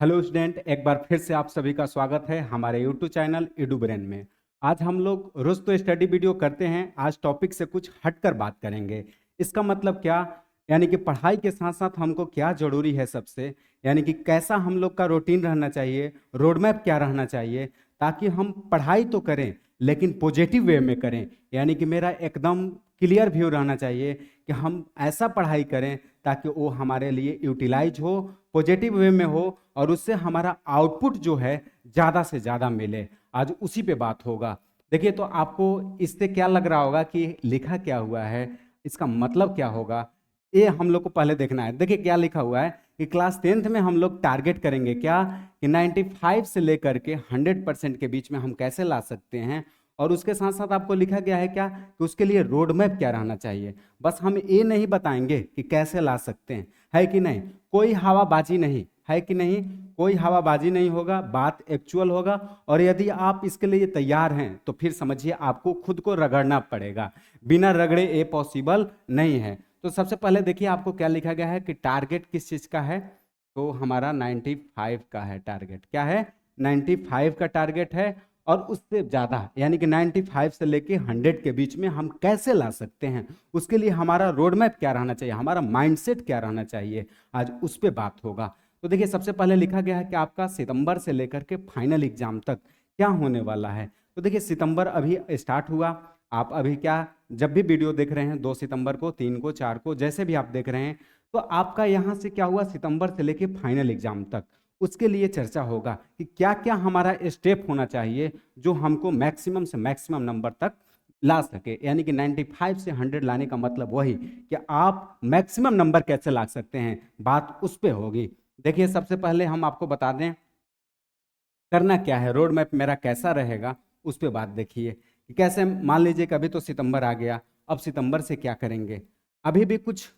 Hello student, एक बार फिर से आप सभी का स्वागत है हमारे यूट्यूब चैनल एडू ब्रेन में। आज हम लोग रोज तो स्टडी वीडियो करते हैं, आज टॉपिक से कुछ हटकर बात करेंगे। इसका मतलब क्या, यानी कि पढ़ाई के साथ साथ हमको क्या जरूरी है सबसे, यानी कि कैसा हम लोग का रूटीन रहना चाहिए, रोड मैप क्या रहना चाहिए, ताकि हम पढ़ाई तो करें लेकिन पॉजिटिव वे में करें। यानी कि मेरा एकदम क्लियर व्यू रहना चाहिए कि हम ऐसा पढ़ाई करें ताकि वो हमारे लिए यूटिलाइज हो, पॉजिटिव वे में हो और उससे हमारा आउटपुट जो है ज़्यादा से ज़्यादा मिले। आज उसी पे बात होगा। देखिए, तो आपको इससे क्या लग रहा होगा कि लिखा क्या हुआ है, इसका मतलब क्या होगा, ये हम लोग को पहले देखना है। देखिए क्या लिखा हुआ है कि क्लास 10th में हम लोग टारगेट करेंगे क्या कि 95 से लेकर के 100% के बीच में हम कैसे ला सकते हैं। और उसके साथ साथ आपको लिखा गया है क्या कि उसके लिए रोड मैप क्या रहना चाहिए। बस हम ये नहीं बताएंगे कि कैसे ला सकते हैं, है कि नहीं, कोई हवाबाजी नहीं, है कि नहीं, कोई हवाबाजी नहीं होगा, बात एक्चुअल होगा। और यदि आप इसके लिए तैयार हैं तो फिर समझिए आपको खुद को रगड़ना पड़ेगा, बिना रगड़े ये पॉसिबल नहीं है। तो सबसे पहले देखिए आपको क्या लिखा गया है कि टारगेट किस चीज़ का है, तो हमारा 95 का है टारगेट। क्या है, 95 का टारगेट है। और उससे ज़्यादा यानी कि 95 से लेके 100 के बीच में हम कैसे ला सकते हैं, उसके लिए हमारा रोड मैप क्या रहना चाहिए, हमारा माइंडसेट क्या रहना चाहिए, आज उस पर बात होगा। तो देखिए सबसे पहले लिखा गया है कि आपका सितंबर से लेकर के फाइनल एग्जाम तक क्या होने वाला है। तो देखिए सितंबर अभी स्टार्ट हुआ, आप अभी क्या जब भी वीडियो देख रहे हैं 2 सितंबर को, 3 को, 4 को, जैसे भी आप देख रहे हैं, तो आपका यहाँ से क्या हुआ सितंबर से लेके फाइनल एग्जाम तक, उसके लिए चर्चा होगा कि क्या क्या हमारा स्टेप होना चाहिए जो हमको मैक्सिमम से मैक्सिमम नंबर तक ला सके। यानी कि 95 से 100 लाने का मतलब वही कि आप मैक्सिमम नंबर कैसे ला सकते हैं, बात उस पे होगी। देखिए सबसे पहले हम आपको बता दें करना क्या है, रोड मैप मेरा कैसा रहेगा उस पर बात देखिए कि कैसे। मान लीजिए कभी तो सितंबर आ गया, अब सितंबर से क्या करेंगे, अभी भी कुछ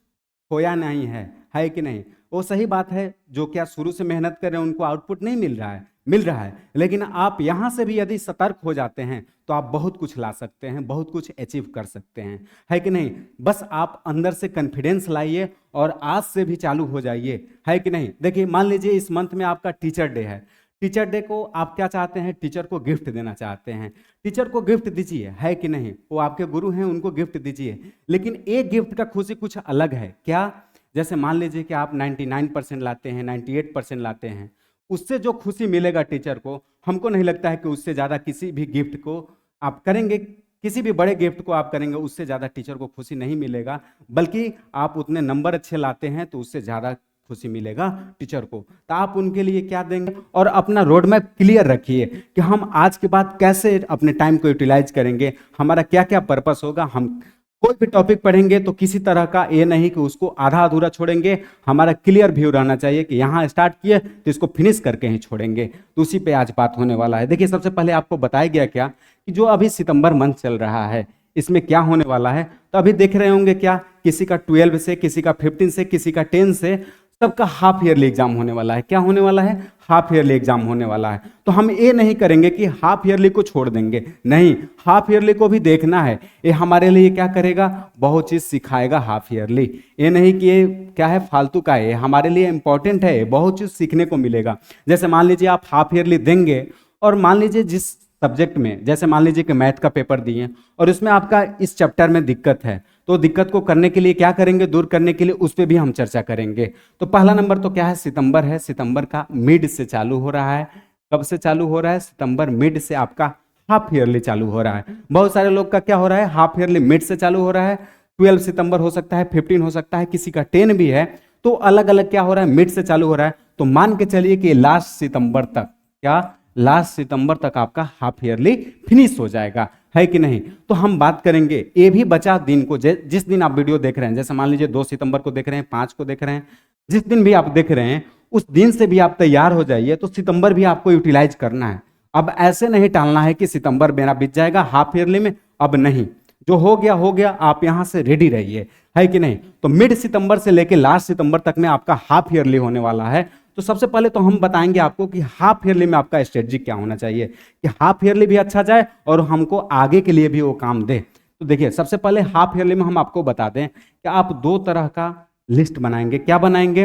खोया नहीं है कि नहीं। वो सही बात है, जो क्या शुरू से मेहनत कर रहे हैं उनको आउटपुट नहीं मिल रहा है, मिल रहा है, लेकिन आप यहाँ से भी यदि सतर्क हो जाते हैं तो आप बहुत कुछ ला सकते हैं, बहुत कुछ अचीव कर सकते हैं, है कि नहीं। बस आप अंदर से कॉन्फिडेंस लाइए और आज से भी चालू हो जाइए, है कि नहीं। देखिए मान लीजिए इस मंथ में आपका टीचर डे है, टीचर डे को आप क्या चाहते हैं, टीचर को गिफ्ट देना चाहते हैं, टीचर को गिफ्ट दीजिए, है कि नहीं, वो आपके गुरु हैं उनको गिफ्ट दीजिए। लेकिन एक गिफ्ट का खुशी कुछ अलग है, क्या, जैसे मान लीजिए कि आप 99% लाते हैं, 98% लाते हैं, उससे जो खुशी मिलेगा टीचर को, हमको नहीं लगता है कि उससे ज़्यादा किसी भी गिफ्ट को आप करेंगे, किसी भी बड़े गिफ्ट को आप करेंगे उससे ज़्यादा टीचर को खुशी नहीं मिलेगा। बल्कि आप उतने नंबर अच्छे लाते हैं तो उससे ज़्यादा खुशी मिलेगा टीचर को। तो आप उनके लिए क्या देंगे, और अपना रोड मैप क्लियर रखिए कि हम आज के बाद कैसे अपने टाइम को यूटिलाइज करेंगे, हमारा क्या क्या पर्पस होगा। हम कोई भी टॉपिक पढ़ेंगे तो किसी तरह का ये नहीं कि उसको आधा अधूरा छोड़ेंगे, हमारा क्लियर व्यू रहना चाहिए कि यहाँ स्टार्ट किए तो इसको फिनिश करके ही छोड़ेंगे। तो उसी पे आज बात होने वाला है। देखिए सबसे पहले आपको बताया गया क्या कि जो अभी सितंबर मंथ चल रहा है इसमें क्या होने वाला है। तो अभी देख रहे होंगे क्या, किसी का 12 से, किसी का 15 से, किसी का 10 से, सबका हाफ ईयरली एग्जाम होने वाला है। क्या होने वाला है, हाफ ईयरली एग्जाम होने वाला है। तो हम ये नहीं करेंगे कि हाफ ईयरली को छोड़ देंगे, नहीं, हाफ ईयरली को भी देखना है। ये हमारे लिए क्या करेगा, बहुत चीज सिखाएगा हाफ ईयरली। ये नहीं कि ये क्या है फालतू का है, ये हमारे लिए इंपॉर्टेंट है, बहुत चीज सीखने को मिलेगा। जैसे मान लीजिए आप हाफ ईयरली देंगे और मान लीजिए जिस सब्जेक्ट में, जैसे मान लीजिए कि मैथ का पेपर दिए और उसमें आपका इस चैप्टर में दिक्कत है, तो दिक्कत को करने के लिए क्या करेंगे, दूर करने के लिए उस पर भी हम चर्चा करेंगे। तो पहला नंबर तो क्या है, सितंबर है, सितंबर का मिड से चालू हो रहा है। कब से चालू हो रहा है, सितंबर मिड से आपका हाफ ईयरली चालू हो रहा है। बहुत सारे लोग का क्या हो रहा है, हाफ ईयरली मिड से चालू हो रहा है, 12 सितंबर हो सकता है, 15 हो सकता है, किसी का 10 भी है। तो अलग अलग क्या हो रहा है, मिड से चालू हो रहा है। तो मान के चलिए कि लास्ट सितंबर तक, क्या, लास्ट सितंबर तक आपका हाफ ईयरली फिनिश हो जाएगा, है कि नहीं। तो हम बात करेंगे ये भी बचा दिन को, जिस दिन आप वीडियो देख रहे हैं, जैसे मान लीजिए 2 सितंबर को देख रहे हैं, 5 को देख रहे हैं, जिस दिन भी आप देख रहे हैं उस दिन से भी आप तैयार हो जाइए। तो सितंबर भी आपको यूटिलाइज करना है। अब ऐसे नहीं टालना है कि सितंबर मेरा बीत जाएगा हाफ ईयरली में, अब नहीं, जो हो गया, आप यहां से रेडी रहिए, है कि नहीं। तो मिड सितंबर से लेके लास्ट सितंबर तक में आपका हाफ ईयरली होने वाला है। तो सबसे पहले तो हम बताएंगे आपको कि हाफ ईयरली में आपका स्ट्रेटजी क्या होना चाहिए कि हाफ ईयरली भी अच्छा जाए और हमको आगे के लिए भी वो काम दे। तो देखिए सबसे पहले हाफ ईयरली में हम आपको बता दें कि आप 2 तरह का लिस्ट बनाएंगे। क्या बनाएंगे,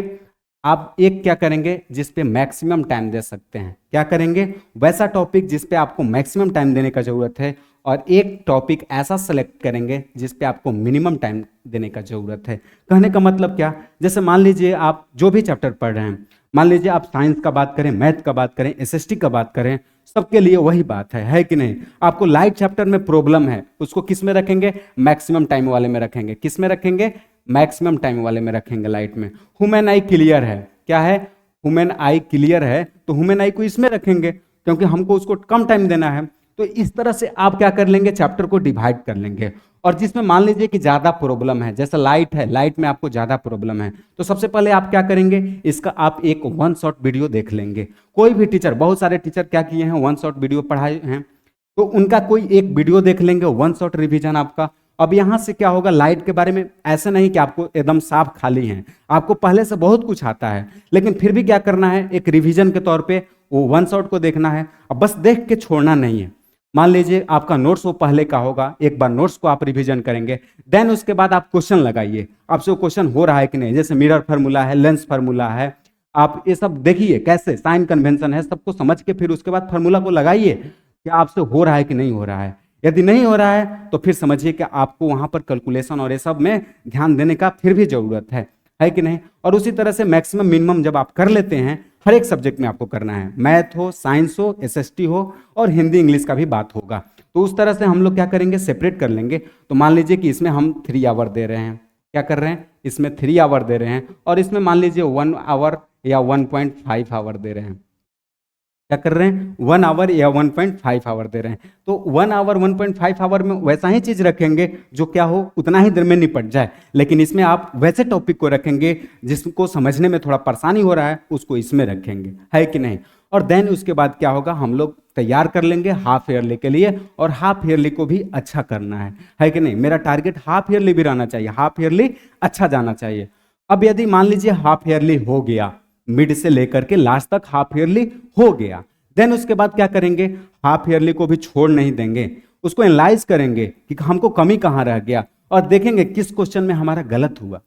आप एक क्या करेंगे जिस पे मैक्सिमम टाइम दे सकते हैं, क्या करेंगे वैसा टॉपिक जिस पे आपको मैक्सिमम टाइम देने का जरूरत है, और एक टॉपिक ऐसा सेलेक्ट करेंगे जिस पे आपको मिनिमम टाइम देने का जरूरत है। कहने का मतलब क्या, जैसे मान लीजिए आप जो भी चैप्टर पढ़ रहे हैं, मान लीजिए आप साइंस का बात करें, मैथ का बात करें, एसएसटी का बात करें, सबके लिए वही बात है कि नहीं। आपको लाइट चैप्टर में प्रॉब्लम है, उसको किस में रखेंगे, मैक्सिमम टाइम वाले में रखेंगे। किस में रखेंगे, मैक्सिमम टाइम वाले में रखेंगे, लाइट में। ह्यूमन आई क्लियर है, क्या है, ह्यूमन आई क्लियर है, तो ह्यूमन आई को इसमें रखेंगे क्योंकि हमको उसको कम टाइम देना है। तो इस तरह से आप क्या कर लेंगे, चैप्टर को डिवाइड कर लेंगे। और जिसमें मान लीजिए कि ज्यादा प्रॉब्लम है, जैसे लाइट है, लाइट में आपको ज्यादा प्रॉब्लम है, तो सबसे पहले आप क्या करेंगे, इसका आप एक वन शॉट वीडियो देख लेंगे। कोई भी टीचर, बहुत सारे टीचर क्या किए हैं, वन शॉट वीडियो पढ़ाए हैं, तो उनका कोई एक वीडियो देख लेंगे, वन शॉट रिवीजन आपका। अब यहां से क्या होगा, लाइट के बारे में ऐसा नहीं कि आपको एकदम साफ खाली है, आपको पहले से बहुत कुछ आता है, लेकिन फिर भी क्या करना है, एक रिवीजन के तौर पे वो वन शॉट को देखना है। अब बस देख के छोड़ना नहीं है। मान लीजिए आपका नोट्स वो पहले का होगा, एक बार नोट्स को आप रिवीजन करेंगे, देन उसके बाद आप क्वेश्चन लगाइए, आपसे वो क्वेश्चन हो रहा है कि नहीं। जैसे मिरर फार्मूला है, लेंस फार्मूला है, आप ये सब देखिए कैसे साइन कन्वेंशन है, सबको समझ के फिर उसके बाद फार्मूला को लगाइए कि आपसे हो रहा है कि नहीं हो रहा है। यदि नहीं हो रहा है तो फिर समझिए कि आपको वहां पर कैलकुलेशन और ये सब में ध्यान देने का फिर भी जरूरत है कि नहीं। और उसी तरह से मैक्सिमम मिनिमम जब आप कर लेते हैं, हर एक सब्जेक्ट में आपको करना है, मैथ हो, साइंस हो, एसएसटी हो, और हिंदी इंग्लिश का भी बात होगा। तो उस तरह से हम लोग क्या करेंगे, सेपरेट कर लेंगे। तो मान लीजिए कि इसमें हम 3 आवर दे रहे हैं, क्या कर रहे हैं, इसमें 3 आवर दे रहे हैं, और इसमें मान लीजिए 1 आवर या 1.5 आवर दे रहे हैं, क्या कर रहे हैं, 1 आवर या 1.5 आवर दे रहे हैं। तो 1 आवर 1.5 आवर में वैसा ही चीज रखेंगे जो क्या हो, उतना ही देर में निपट जाए, लेकिन इसमें आप वैसे टॉपिक को रखेंगे जिसको समझने में थोड़ा परेशानी हो रहा है, उसको इसमें रखेंगे, है कि नहीं। और देन उसके बाद क्या होगा, हम लोग तैयार कर लेंगे हाफ ईयरली के लिए, और हाफ ईयरली को भी अच्छा करना है कि नहीं। मेरा टारगेट हाफ ईयरली भी रहना चाहिए, हाफ ईयरली अच्छा जाना चाहिए। अब यदि मान लीजिए हाफ ईयरली हो गया, मिड से लेकर के लास्ट तक हाफ ईयरली हो गया, देन उसके बाद क्या करेंगे, हाफ ईयरली को भी छोड़ नहीं देंगे, उसको एनालाइज करेंगे कि हमको कमी कहाँ रह गया, और देखेंगे किस क्वेश्चन में हमारा गलत हुआ।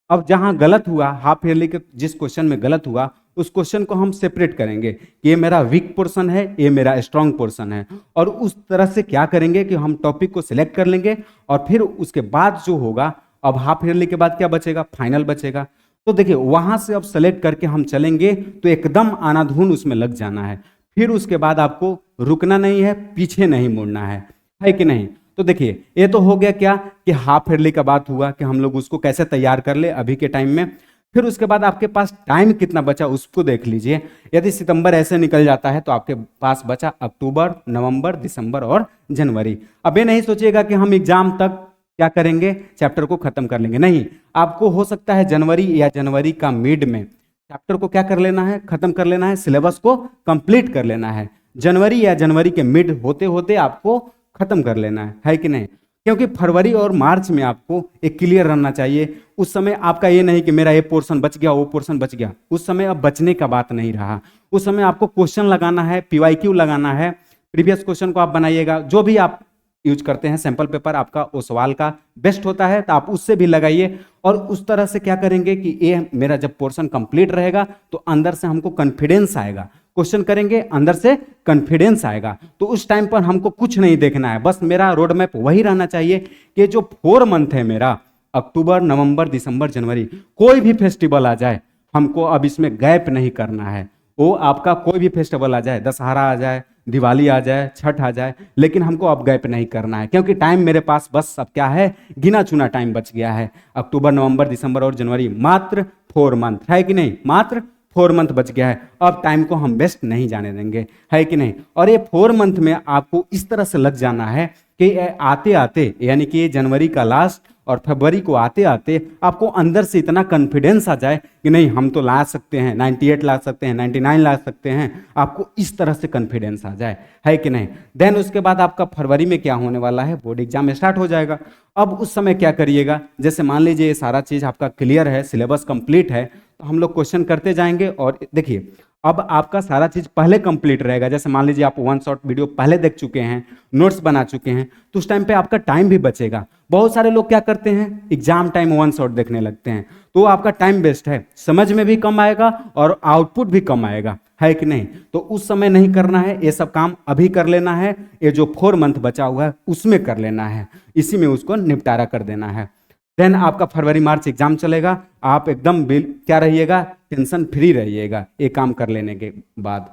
अब जहां गलत हुआ, हाफ ईयरली के जिस क्वेश्चन में गलत हुआ, उस क्वेश्चन को हम सेपरेट करेंगे कि ये मेरा वीक पोर्शन है, ये मेरा स्ट्रांग पोर्शन है। और उस तरह से क्या करेंगे कि हम टॉपिक को सिलेक्ट कर लेंगे, और फिर उसके बाद जो होगा, अब हाफ ईयरली के बाद क्या बचेगा, फाइनल बचेगा। तो देखिए वहां से अब सेलेक्ट करके हम चलेंगे तो एकदम आनाधुन उसमें लग जाना है, फिर उसके बाद आपको रुकना नहीं है, पीछे नहीं मुड़ना है कि नहीं। तो देखिए ये तो हो गया क्या कि हाफ ईयरली का बात हुआ कि हम लोग उसको कैसे तैयार कर ले अभी के टाइम में। फिर उसके बाद आपके पास टाइम कितना बचा उसको देख लीजिए। यदि सितंबर ऐसे निकल जाता है तो आपके पास बचा अक्टूबर, नवंबर, दिसंबर और जनवरी। अब ये नहीं सोचिएगा कि हम एग्जाम तक क्या करेंगे, चैप्टर को खत्म कर लेंगे, नहीं। आपको हो सकता है जनवरी या जनवरी का मिड में चैप्टर को क्या कर लेना है, खत्म कर लेना है, सिलेबस को कंप्लीट कर लेना है। जनवरी या जनवरी के मिड होते होते आपको खत्म कर लेना है कि नहीं। क्योंकि फरवरी और मार्च में आपको एक क्लियर रहना चाहिए। उस समय आपका ये नहीं कि मेरा ये पोर्शन बच गया, वो पोर्शन बच गया, उस समय अब बचने का बात नहीं रहा। उस समय आपको क्वेश्चन लगाना है, पीवाईक्यू लगाना है, प्रीवियस क्वेश्चन को आप बनाइएगा, जो भी आप यूज करते हैं सैंपल पेपर आपका वो सवाल का बेस्ट होता है, तो आप उससे भी लगाइए। और उस तरह से क्या करेंगे कि ये मेरा जब पोर्शन कंप्लीट रहेगा तो अंदर से हमको कॉन्फिडेंस आएगा, क्वेश्चन करेंगे अंदर से कॉन्फिडेंस आएगा। तो उस टाइम पर हमको कुछ नहीं देखना है, बस मेरा रोड मैप वही रहना चाहिए कि जो 4 मंथ है मेरा, अक्टूबर, नवंबर, दिसंबर, जनवरी, कोई भी फेस्टिवल आ जाए हमको अब इसमें गैप नहीं करना है। वो आपका कोई भी फेस्टिवल आ जाए, दशहरा आ जाए, दिवाली आ जाए, छठ आ जाए, लेकिन हमको अब गैप नहीं करना है, क्योंकि टाइम मेरे पास बस अब क्या है, गिना चुना टाइम बच गया है। अक्टूबर, नवंबर, दिसंबर और जनवरी, मात्र 4 मंथ, है कि नहीं, मात्र 4 मंथ बच गया है। अब टाइम को हम वेस्ट नहीं जाने देंगे, है कि नहीं। और ये 4 मंथ में आपको इस तरह से लग जाना है कि आते आते, यानी कि ये जनवरी का लास्ट और फरवरी को आते आते आपको अंदर से इतना कॉन्फिडेंस आ जाए कि नहीं हम तो ला सकते हैं, 98 ला सकते हैं, 99 ला सकते हैं, आपको इस तरह से कॉन्फिडेंस आ जाए, है कि नहीं। देन उसके बाद आपका फरवरी में क्या होने वाला है, बोर्ड एग्जाम स्टार्ट हो जाएगा। अब उस समय क्या करिएगा, जैसे मान लीजिए ये सारा चीज आपका क्लियर है, सिलेबस कंप्लीट है, तो हम लोग क्वेश्चन करते जाएंगे। और देखिए अब आपका सारा चीज पहले कंप्लीट रहेगा। जैसे मान लीजिए आप वन शॉट वीडियो पहले देख चुके हैं, नोट्स बना चुके हैं, तो उस टाइम पे आपका टाइम भी बचेगा। बहुत सारे लोग क्या करते हैं, एग्जाम टाइम वन शॉट देखने लगते हैं, तो आपका टाइम वेस्ट है, समझ में भी कम आएगा और आउटपुट भी कम आएगा, है कि नहीं। तो उस समय नहीं करना है, ये सब काम अभी कर लेना है। ये जो 4 मंथ बचा हुआ है उसमें कर लेना है, इसी में उसको निपटारा कर देना है। देन आपका फरवरी मार्च एग्जाम चलेगा, आप एकदम क्या रहिएगा, टेंशन फ्री रहिएगा ये काम कर लेने के बाद।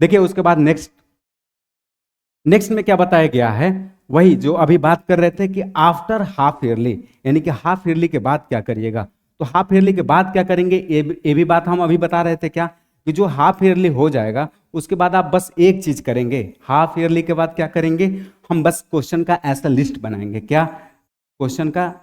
देखिए उसके बाद नेक्स्ट में क्या बताया गया है, वही जो अभी बात कर रहे थे कि आफ्टर हाफ ईयरली, यानी कि हाफ ईयरली के बाद क्या करिएगा। तो हाफ ईयरली के बाद क्या करेंगे, ये भी बात हम अभी बता रहे थे क्या, कि जो हाफ ईयरली हो जाएगा उसके बाद आप बस एक चीज करेंगे। हाफ ईयरली के बाद क्या करेंगे, हम बस क्वेश्चन का ऐसा लिस्ट बनाएंगे, क्या, क्वेश्चन का,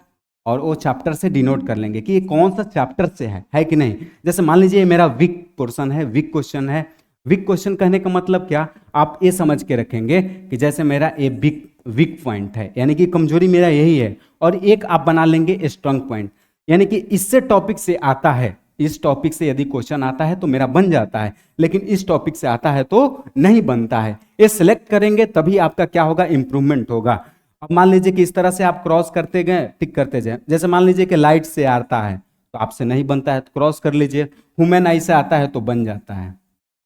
और वो चैप्टर से डिनोट कर लेंगे कि ये कौन सा चैप्टर से है कि नहीं। जैसे मान लीजिए मेरा वीक पोर्शन है, वीक क्वेश्चन है। वीक क्वेश्चन कहने का मतलब क्या, आप ये समझ के रखेंगे कि जैसे मेरा ये वीक पॉइंट है, यानी कि कमजोरी मेरा यही है, और एक आप बना लेंगे स्ट्रांग पॉइंट, यानी कि इससे टॉपिक से आता है, इस टॉपिक से यदि क्वेश्चन आता है तो मेरा बन जाता है, लेकिन इस टॉपिक से आता है तो नहीं बनता है। ये सिलेक्ट करेंगे तभी आपका क्या होगा, इंप्रूवमेंट होगा। अब मान लीजिए कि इस तरह से आप क्रॉस करते गए, टिक करते जाए। जैसे मान लीजिए कि लाइट से आता है तो आपसे नहीं बनता है तो क्रॉस कर लीजिए। ह्यूमन आई से आता है तो बन जाता है,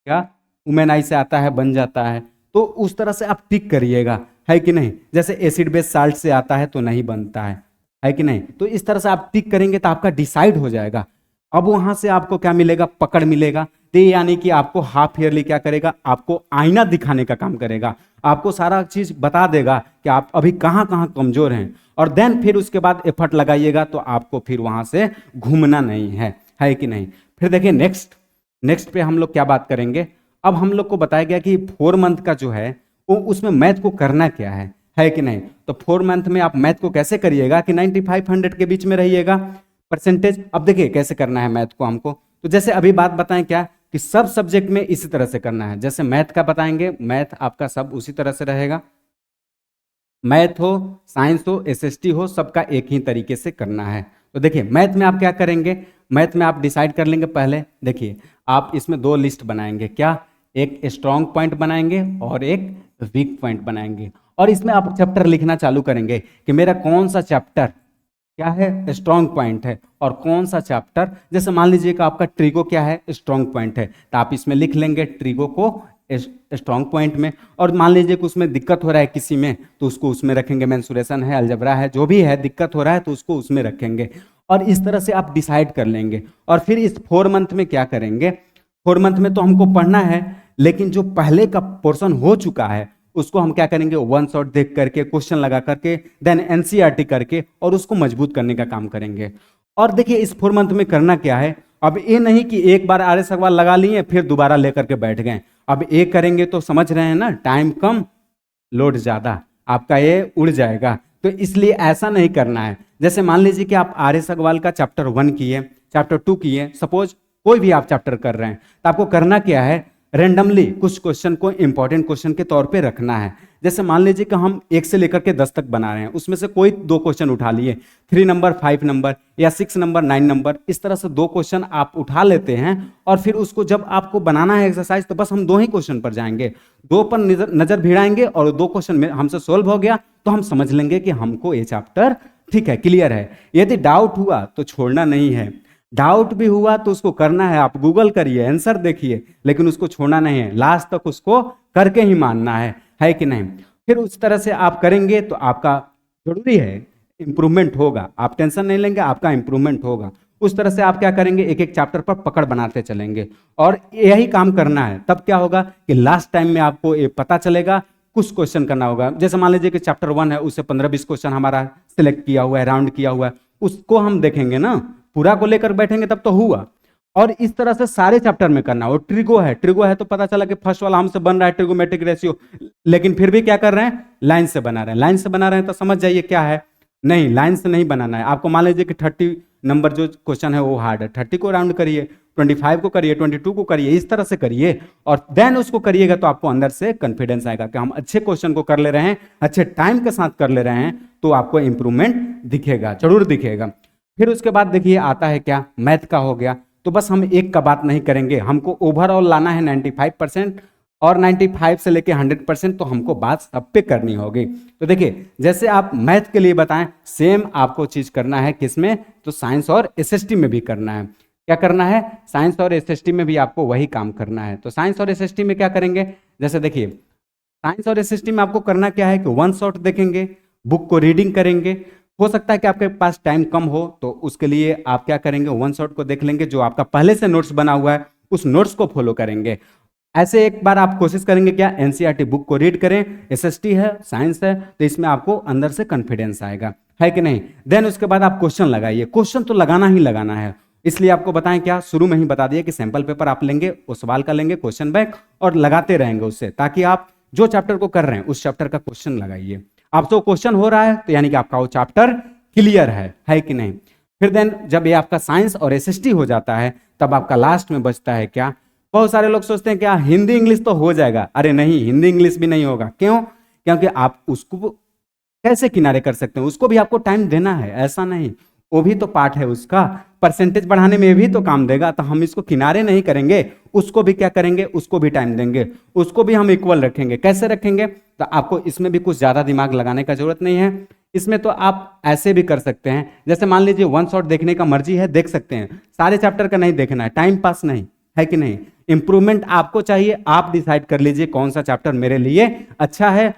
क्या, ह्यूमन आई से आता है बन जाता है, तो उस तरह से आप टिक करिएगा, है कि नहीं। जैसे एसिड बेस साल्ट से आता है तो नहीं बनता है कि नहीं। तो इस तरह से आप टिक करेंगे तो आपका डिसाइड हो जाएगा। अब वहां से आपको क्या मिलेगा, पकड़ मिलेगा। तो यानी कि आपको हाफ ईयरली क्या करेगा, आपको आईना दिखाने का काम करेगा, आपको सारा चीज बता देगा कि आप अभी कहां कहां कमजोर हैं। और देन फिर उसके बाद एफर्ट लगाइएगा तो आपको फिर वहां से घूमना नहीं है कि नहीं। फिर देखिए नेक्स्ट पे हम लोग क्या बात करेंगे। अब हम लोग को बताया गया कि 4 मंथ का जो है वो उसमें मैथ को करना क्या है कि नहीं। तो 4 मंथ में आप मैथ को कैसे करिएगा कि 95-100 के बीच में रहिएगा परसेंटेज। अब देखिए कैसे करना है मैथ को हमको, तो जैसे अभी बात बताएं क्या, कि सब सब्जेक्ट में इसी तरह से करना है। जैसे मैथ का बताएंगे, मैथ आपका सब उसी तरह से रहेगा, मैथ हो, साइंस हो, एसएसटी हो, सबका एक ही तरीके से करना है। तो देखिए मैथ में आप क्या करेंगे, मैथ में आप डिसाइड कर लेंगे पहले। देखिए आप इसमें 2 लिस्ट बनाएंगे, क्या, एक स्ट्रॉन्ग पॉइंट बनाएंगे और एक वीक पॉइंट बनाएंगे। और इसमें आप चैप्टर लिखना चालू करेंगे कि मेरा कौन सा चैप्टर क्या है, स्ट्रॉन्ग पॉइंट है, और कौन सा चैप्टर, जैसे मान लीजिए कि आपका ट्रिगो क्या है, स्ट्रॉन्ग पॉइंट है, तो आप इसमें लिख लेंगे ट्रिगो को स्ट्रॉन्ग पॉइंट में। और मान लीजिए कि उसमें दिक्कत हो रहा है किसी में तो उसको उसमें रखेंगे, मेंसुरेशन है, अलजबरा है, जो भी है दिक्कत हो रहा है तो उसको उसमें रखेंगे। और इस तरह से आप डिसाइड कर लेंगे। और फिर इस 4 मंथ में क्या करेंगे, 4 मंथ में तो हमको पढ़ना है, लेकिन जो पहले का पोर्शन हो चुका है उसको हम क्या करेंगे, वन शॉट देख करके, क्वेश्चन लगा करके, देन एनसीईआरटी करके, और उसको मजबूत करने का काम करेंगे। और देखिए इस 4 मंथ में करना क्या है, अब ये नहीं कि एक बार आर्य सवाल लगा लिए फिर दोबारा लेकर के बैठ गए। अब ये करेंगे तो समझ रहे हैं ना, टाइम कम लोड ज्यादा, आपका ये उड़ जाएगा। तो इसलिए ऐसा नहीं करना है। जैसे मान लीजिए कि आप आर्य सवाल का चैप्टर 1 किए, चैप्टर 2 किए, सपोज कोई भी आप चैप्टर कर रहे हैं, तो आपको करना क्या है, रेंडमली कुछ क्वेश्चन को इंपॉर्टेंट क्वेश्चन के तौर पे रखना है। जैसे मान लीजिए कि हम 1 से लेकर के 10 तक बना रहे हैं, उसमें से कोई 2 क्वेश्चन उठा लिए, 3 नंबर, 5 नंबर, या 6 नंबर, 9 नंबर, इस तरह से 2 क्वेश्चन आप उठा लेते हैं। और फिर उसको जब आपको बनाना है एक्सरसाइज तो बस हम 2 ही क्वेश्चन पर जाएंगे, 2 पर नजर भिड़ाएंगे, और 2 क्वेश्चन में हमसे सोल्व हो गया तो हम समझ लेंगे कि हमको ये चैप्टर ठीक है, क्लियर है। यदि डाउट हुआ तो छोड़ना नहीं है, डाउट भी हुआ तो उसको करना है, आप गूगल करिए, आंसर देखिए, लेकिन उसको छोड़ना नहीं है, लास्ट तक उसको करके ही मानना है कि नहीं। फिर उस तरह से आप करेंगे तो आपका जरूरी है इंप्रूवमेंट होगा, आप टेंशन नहीं लेंगे, आपका इंप्रूवमेंट होगा। उस तरह से आप क्या करेंगे, एक एक चैप्टर पर पकड़ बनाते चलेंगे, और यही काम करना है। तब क्या होगा कि लास्ट टाइम में आपको ये पता चलेगा, कुछ क्वेश्चन करना होगा। जैसे मान लीजिए कि चैप्टर 1 है, उससे 15-20 क्वेश्चन हमारा सिलेक्ट किया हुआ है, राउंड किया हुआ है, उसको हम देखेंगे ना, पूरा को लेकर बैठेंगे तब तो हुआ। और इस तरह से सारे चैप्टर में करना। और ट्रिगो है तो पता चला कि फर्स्ट वाला हमसे बन रहा है ट्रिगोमेट्रिक रेशियो, लेकिन फिर भी क्या कर रहे हैं, लाइन से बना रहे हैं। लाइन से बना रहे हैं तो समझ जाइए क्या है, नहीं लाइन से नहीं बनाना है आपको। मान लीजिए कि 30 नंबर जो क्वेश्चन है वो हार्ड है, 30 को राउंड करिए, 25 को करिए, 22 को करिए, इस तरह से करिए, और देन उसको करिएगा तो आपको अंदर से कॉन्फिडेंस आएगा कि हम अच्छे क्वेश्चन को कर ले रहे हैं, अच्छे टाइम के साथ कर ले रहे हैं, तो आपको इंप्रूवमेंट दिखेगा, जरूर दिखेगा। फिर उसके बाद देखिए आता है क्या, मैथ का हो गया। तो बस हम एक का बात नहीं करेंगे, हमको ओवरऑल लाना है 95% और 95 से लेके 100%, तो हमको बात सब पे करनी होगी। तो देखिए जैसे आप मैथ के लिए बताएं, सेम आपको चीज करना है किसमें, तो साइंस और एसएसटी में भी करना है। क्या करना है, साइंस और एसएसटी में भी आपको वही काम करना है। तो साइंस और एसएसटी में क्या करेंगे, जैसे देखिए साइंस और एसएसटी में आपको करना क्या है कि वन शॉट देखेंगे, बुक को रीडिंग करेंगे। हो सकता है कि आपके पास टाइम कम हो, तो उसके लिए आप क्या करेंगे, वन शॉट को देख लेंगे, जो आपका पहले से नोट्स बना हुआ है उस नोट्स को फॉलो करेंगे। ऐसे एक बार आप कोशिश करेंगे क्या, एनसीईआरटी बुक को रीड करें, एसएसटी है, साइंस है, तो इसमें आपको अंदर से कॉन्फिडेंस आएगा, है कि नहीं। देन उसके बाद आप क्वेश्चन लगाइए, क्वेश्चन तो लगाना ही लगाना है। इसलिए आपको बताएं क्या, शुरू में ही बता दिया कि सैंपल पेपर आप लेंगे, उस सवाल का लेंगे क्वेश्चन बैंक और लगाते रहेंगे उससे, ताकि आप जो चैप्टर को कर रहे हैं उस चैप्टर का क्वेश्चन लगाइए। आपसे क्वेश्चन हो रहा है तो यानी कि आपका वो चैप्टर क्लियर है कि नहीं। फिर देन जब ये आपका साइंस और एसएसटी हो जाता है, तब आपका लास्ट में बचता है क्या, बहुत सारे लोग सोचते हैं क्या हिंदी इंग्लिश तो हो जाएगा, अरे नहीं, हिंदी इंग्लिश भी नहीं होगा। क्यों, क्योंकि आप उसको कैसे किनारे कर सकते हैं, उसको भी आपको टाइम देना है, ऐसा नहीं, वो भी तो पार्ट है उसका, परसेंटेज बढ़ाने में भी तो काम देगा। तो हम इसको किनारे नहीं करेंगे, उसको भी क्या करेंगे, उसको भी टाइम देंगे, उसको भी हम इक्वल रखेंगे। कैसे रखेंगे, तो आपको इसमें भी कुछ ज्यादा दिमाग लगाने का जरूरत नहीं है। इसमें तो आप ऐसे भी कर सकते हैं, जैसे मान लीजिए वन शॉट देखने का मर्जी है, देख सकते हैं, सारे चैप्टर का नहीं देखना है, टाइम पास नहीं, है कि नहीं। इंप्रूवमेंट आपको चाहिए, आप डिसाइड कर लीजिए कौन सा चैप्टर मेरे लिए अच्छा है।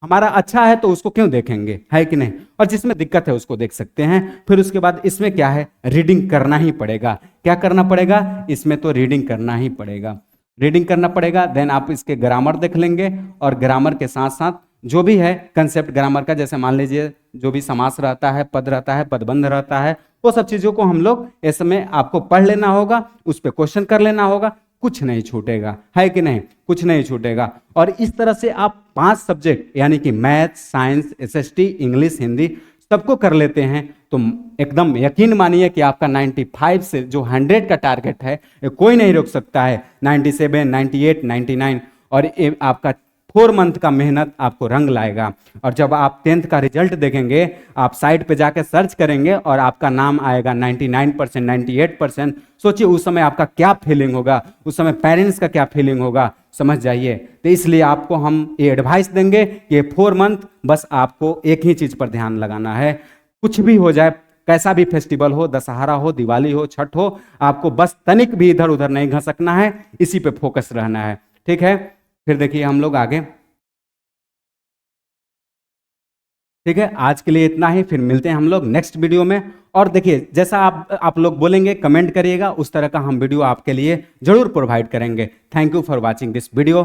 हमारा अच्छा है तो उसको क्यों देखेंगे, है कि नहीं, और जिसमें दिक्कत है उसको देख सकते हैं। फिर उसके बाद इसमें क्या है, रीडिंग करना ही पड़ेगा। क्या करना पड़ेगा, इसमें तो रीडिंग करना ही पड़ेगा, रीडिंग करना पड़ेगा। देन आप इसके ग्रामर देख लेंगे, और ग्रामर के साथ साथ जो भी है कंसेप्ट ग्रामर का, जैसे मान लीजिए जो भी समास रहता है, पद रहता है, पदबंध रहता है, वो सब चीजों को हम लोग इसमें आपको पढ़ लेना होगा, उस पर क्वेश्चन कर लेना होगा, कुछ नहीं छूटेगा, है कि नहीं, कुछ नहीं छूटेगा। और इस तरह से आप 5 सब्जेक्ट यानी कि math, science, SST, English, Hindi सबको कर लेते हैं, तो एकदम यकीन मानिए कि आपका 95 से जो 100 का टारगेट है, ये कोई नहीं रोक सकता है। 97, 98, 99, और ये आपका 4 मंथ का मेहनत आपको रंग लाएगा। और जब आप 10th का रिजल्ट देखेंगे, आप साइट पे जाके सर्च करेंगे और आपका नाम आएगा 99%, 98%, सोचिए उस समय आपका क्या फीलिंग होगा, उस समय पेरेंट्स का क्या फीलिंग होगा, समझ जाइए। तो इसलिए आपको हम ये एडवाइस देंगे कि 4 मंथ बस आपको एक ही चीज पर ध्यान लगाना है, कुछ भी हो जाए, कैसा भी फेस्टिवल हो, दशहरा हो, दिवाली हो, छठ हो, आपको बस तनिक भी इधर उधर नहीं घसकना है, इसी पे फोकस रहना है, ठीक है। फिर देखिए हम लोग आगे, ठीक है, आज के लिए इतना ही, फिर मिलते हैं हम लोग नेक्स्ट वीडियो में। और देखिए जैसा आप लोग बोलेंगे, कमेंट करिएगा, उस तरह का हम वीडियो आपके लिए जरूर प्रोवाइड करेंगे। Thank you for watching this video.